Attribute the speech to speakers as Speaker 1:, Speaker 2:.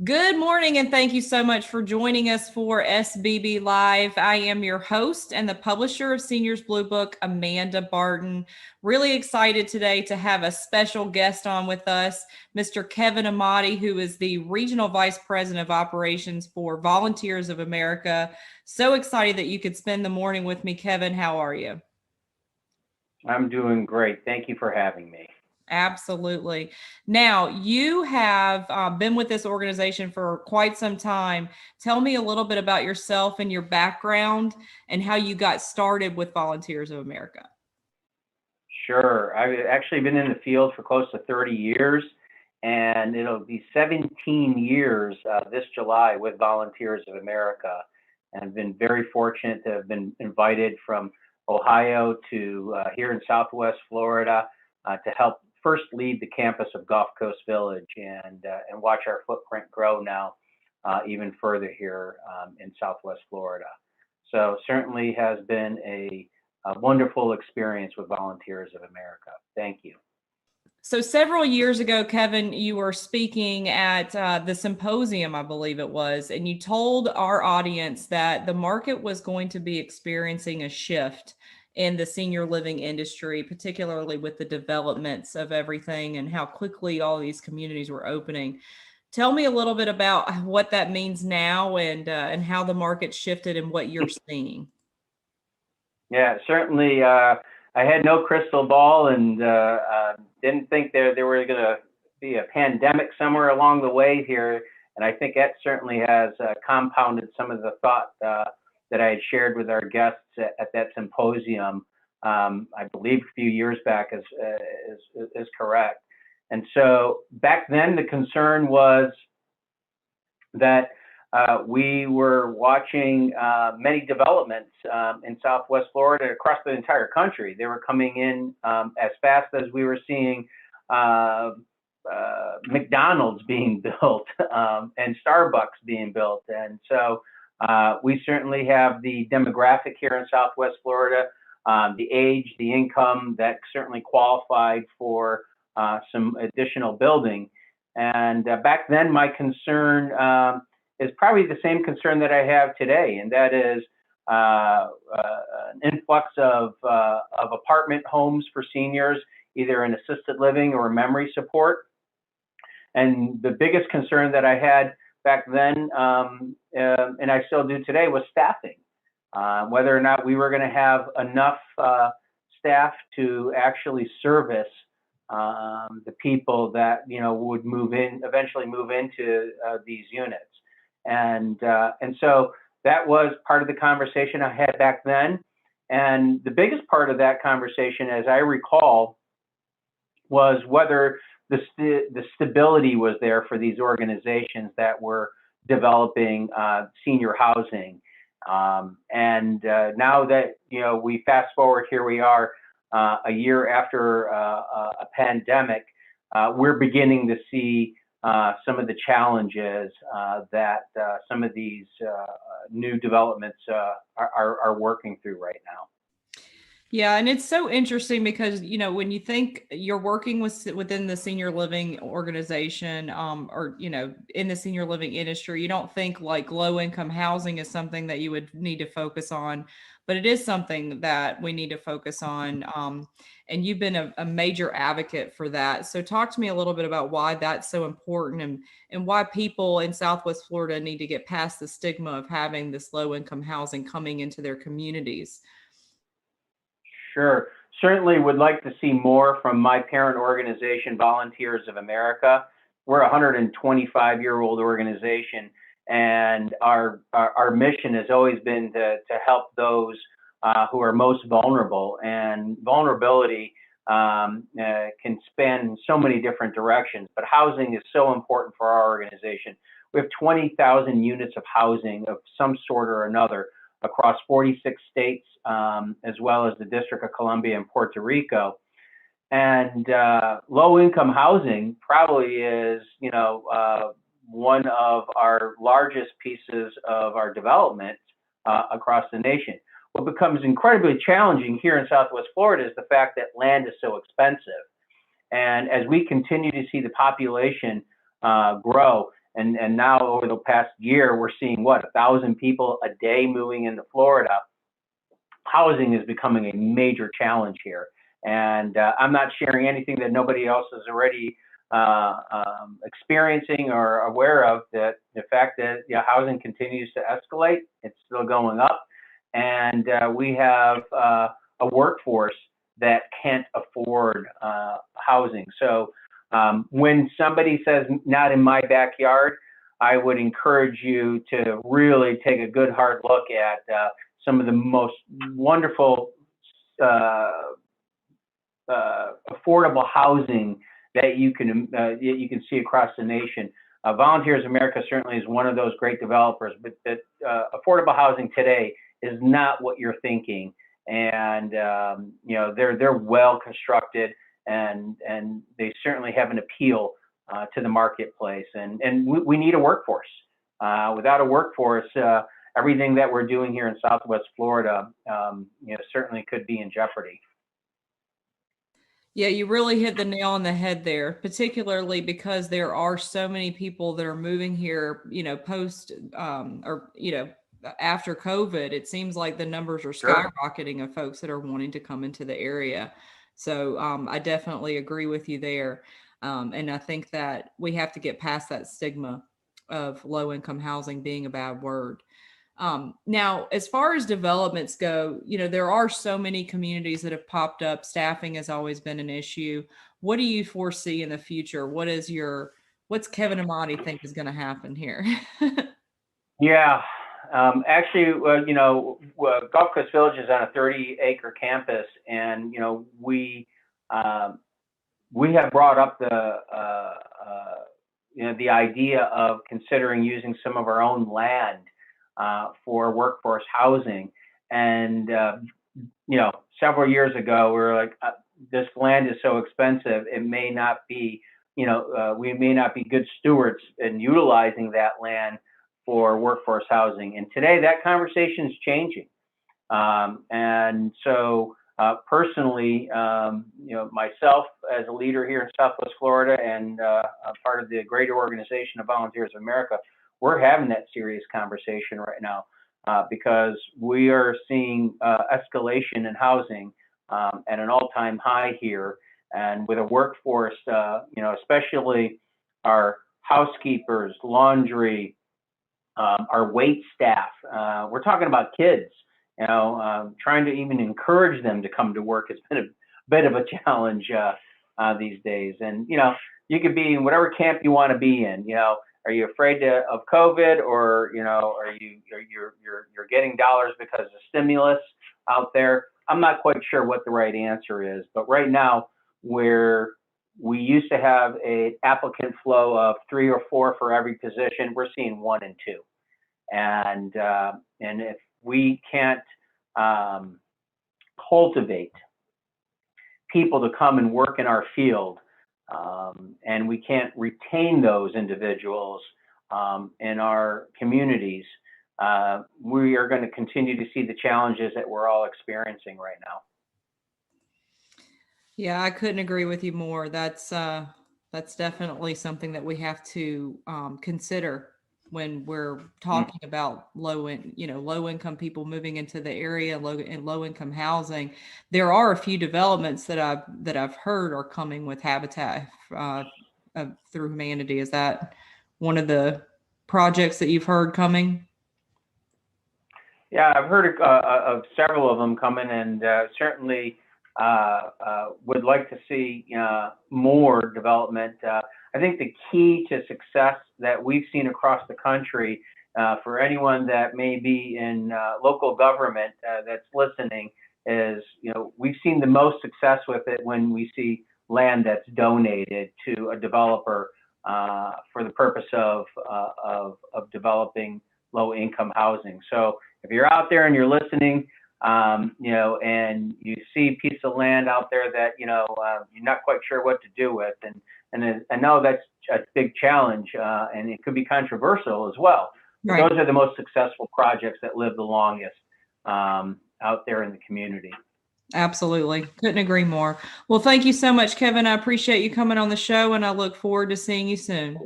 Speaker 1: Good morning, and thank you so much for joining us for SBB Live. I am your host and the publisher of Seniors Blue Book, Amanda Barton. Really excited today to have a special guest on with us, Mr. Kevin Ahmadi, who is the Regional Vice President of Operations for Volunteers of America. So excited that you could spend the morning with me, Kevin. How are you?
Speaker 2: I'm doing great. Thank you for having me.
Speaker 1: Absolutely. Now, you have been with this organization for quite some time. Tell me a little bit about yourself and your background and how you got started with Volunteers of America.
Speaker 2: Sure. I've actually been in the field for close to 30 years, and it'll be 17 years this July with Volunteers of America. And I've been very fortunate to have been invited from Ohio to here in Southwest Florida to help first lead the campus of Gulf Coast Village and watch our footprint grow now even further here in Southwest Florida. So certainly has been a wonderful experience with Volunteers of America. Thank you.
Speaker 1: So, several years ago, Kevin, you were speaking at the symposium, I believe it was, and you told our audience that the market was going to be experiencing a shift in the senior living industry, particularly with the developments of everything and how quickly all these communities were opening. Tell me a little bit about what that means now and how the market shifted and what you're seeing.
Speaker 2: Yeah, certainly. I had no crystal ball and didn't think there were going to be a pandemic somewhere along the way here. And I think that certainly has compounded some of the thought that I had shared with our guests at that symposium. I believe a few years back is correct. And so back then the concern was that we were watching many developments in Southwest Florida across the entire country. They were coming in as fast as we were seeing McDonald's being built and Starbucks being built. And so we certainly have the demographic here in Southwest Florida, the age, the income that certainly qualified for some additional building. And back then, my concern is probably the same concern that I have today, and that is an influx of apartment homes for seniors, either in assisted living or memory support. And the biggest concern that I had back then, and I still do today, was staffing. Whether or not we were going to have enough staff to actually service the people that would eventually move into these units. And so that was part of the conversation I had back then. And the biggest part of that conversation, as I recall, was whether the stability was there for these organizations that were developing senior housing. And now that we fast forward, here we are a year after a pandemic, we're beginning to see some of the challenges that some of these new developments are working through right now.
Speaker 1: Yeah, and it's so interesting because when you think you're working within the senior living organization, or in the senior living industry, you don't think like low income housing is something that you would need to focus on, but it is something that we need to focus on. And you've been a major advocate for that. So talk to me a little bit about why that's so important and why people in Southwest Florida need to get past the stigma of having this low income housing coming into their communities.
Speaker 2: Sure. Certainly would like to see more from my parent organization, Volunteers of America. We're a 125-year-old organization, and our mission has always been to help those who are most vulnerable. And vulnerability can span so many different directions, but housing is so important for our organization. We have 20,000 units of housing of some sort or another across 46 states, as well as the District of Columbia and Puerto Rico. And low-income housing probably is, one of our largest pieces of our development across the nation. What becomes incredibly challenging here in Southwest Florida is the fact that land is so expensive. And as we continue to see the population grow, and now over the past year, we're seeing 1,000 people a day moving into Florida. Housing is becoming a major challenge here. And I'm not sharing anything that nobody else is already experiencing or aware of, that the fact that housing continues to escalate, it's still going up. And we have a workforce that can't afford housing. So when somebody says not in my backyard, I would encourage you to really take a good hard look at some of the most wonderful affordable housing that you can see across the nation. Volunteers America certainly is one of those great developers, but that affordable housing today is not what you're thinking. And they're well constructed, and they certainly have an appeal to the marketplace. And we need a workforce. Without a workforce, everything that we're doing here in Southwest Florida, certainly could be in jeopardy.
Speaker 1: Yeah, you really hit the nail on the head there, particularly because there are so many people that are moving here, post after COVID. It seems like the numbers are skyrocketing of folks that are wanting to come into the area. So I definitely agree with you there. And I think that we have to get past that stigma of low income housing being a bad word. Now, as far as developments go, there are so many communities that have popped up. Staffing has always been an issue. What do you foresee in the future? What's Kevin Ahmadi think is going to happen here?
Speaker 2: Yeah, actually, Gulf Coast Village is on a 30-acre campus, and we have brought up the idea of considering using some of our own land for workforce housing. And several years ago, we were like, this land is so expensive, it may not be, we may not be good stewards in utilizing that land for workforce housing. And today that conversation is changing. And so personally, myself as a leader here in Southwest Florida and a part of the greater organization of Volunteers of America, we're having that serious conversation right now because we are seeing escalation in housing at an all-time high here. And with a workforce, especially our housekeepers, laundry, our wait staff, we're talking about kids, trying to even encourage them to come to work has been a bit of a challenge these days. And, you could be in whatever camp you want to be in. Are you afraid of COVID, or are you're getting dollars because of stimulus out there? I'm not quite sure what the right answer is, but right now, where we used to have an applicant flow of 3 or 4 for every position, we're seeing 1 and 2, and if we can't cultivate people to come and work in our field, and we can't retain those individuals in our communities, we are going to continue to see the challenges that we're all experiencing right now.
Speaker 1: Yeah, I couldn't agree with you more. That's definitely something that we have to consider when we're talking about low income people moving into the area, low income housing. There are a few developments that I've heard are coming with Habitat through Humanity. Is that one of the projects that you've heard coming?
Speaker 2: Yeah, I've heard of several of them coming, and certainly would like to see more development. I think the key to success that we've seen across the country, for anyone that may be in local government that's listening, is we've seen the most success with it when we see land that's donated to a developer for the purpose of developing low-income housing. So if you're out there and you're listening, and you see a piece of land out there that you're not quite sure what to do with, and I know that's a big challenge, and it could be controversial as well. Right. Those are the most successful projects that live the longest out there in the community.
Speaker 1: Absolutely. Couldn't agree more. Well, thank you so much, Kevin. I appreciate you coming on the show, and I look forward to seeing you soon.